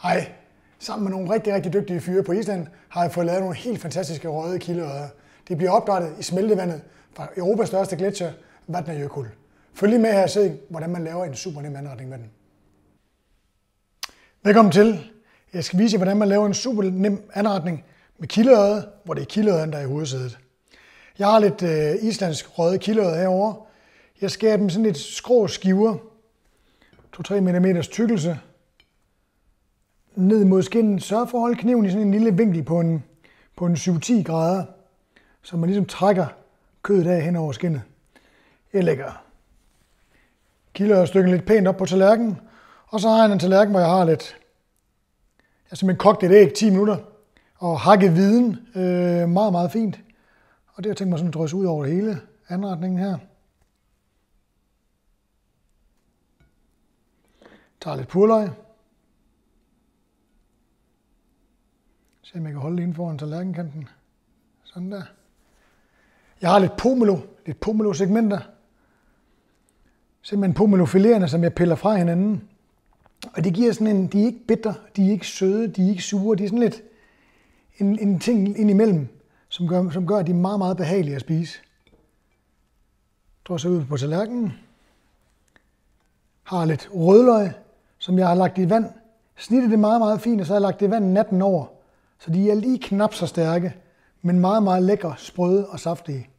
Hej. Sammen med nogle rigtig, rigtig dygtige fyre på Island har jeg fået lavet nogle helt fantastiske røde kildeørreder. De bliver opdrættet i smeltevandet fra Europas største gletsjer, Vatnajökull. Følg lige med her og se, hvordan man laver en super nem anretning med den. Velkommen til. Jeg skal vise jer, hvordan man laver en super nem anretning med kildeørred, hvor det er kildeørreden, der er i hovedsædet. Jeg har lidt islandsk røde kildeørred herovre. Jeg skærer dem sådan lidt skrå skiver, 2-3 mm tykkelse, ned mod skinnen. Sørg for at holde kniven i sådan en lille vinkel på en 7-10 grader, så man ligesom trækker kødet af hen over skinnet. Jeg lægger kildeørredstykken lidt pænt op på tallerkenen, og så har jeg en tallerken, hvor jeg har lidt. Jeg har simpelthen kogt et æg 10 minutter og hakket viden meget, meget fint. Og det har jeg tænkt mig sådan at drysse ud over hele anretningen her. Tager lidt purløg. Se om jeg kan holde det inden foran tallerkenkanten. Sådan der. Jeg har lidt pomelo segmenter. Simpelthen pomelo-filererne, som jeg piller fra hinanden. Og det giver sådan en, de er ikke bitter, de er ikke søde, de er ikke sure. De er sådan lidt en ting indimellem, som gør, at de er meget, meget behagelige at spise. Drysser ud på tallerkenen. Har lidt rødløg, som jeg har lagt i vand. Snittet det meget, meget fint, og så har jeg lagt det i vand natten over. Så de er lige knap så stærke, men meget, meget lækre, sprøde og saftige.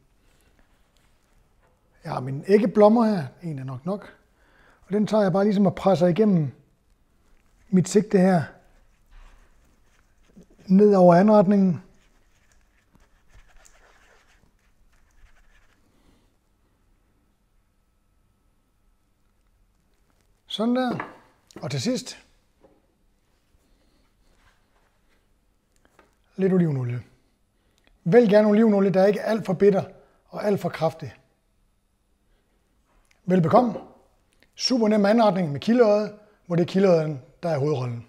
Jeg har mine æggeblommer her. En er nok. Og den tager jeg bare ligesom og presser igennem mit sigte her. Ned over anretningen. Sådan der. Og til sidst lidt olivenolie. Vælg gerne olivenolie, der er ikke alt for bitter og alt for kraftig. Velbekomme. Super nem anretning med kildeørred, hvor det er kildeørreden, der er hovedrollen.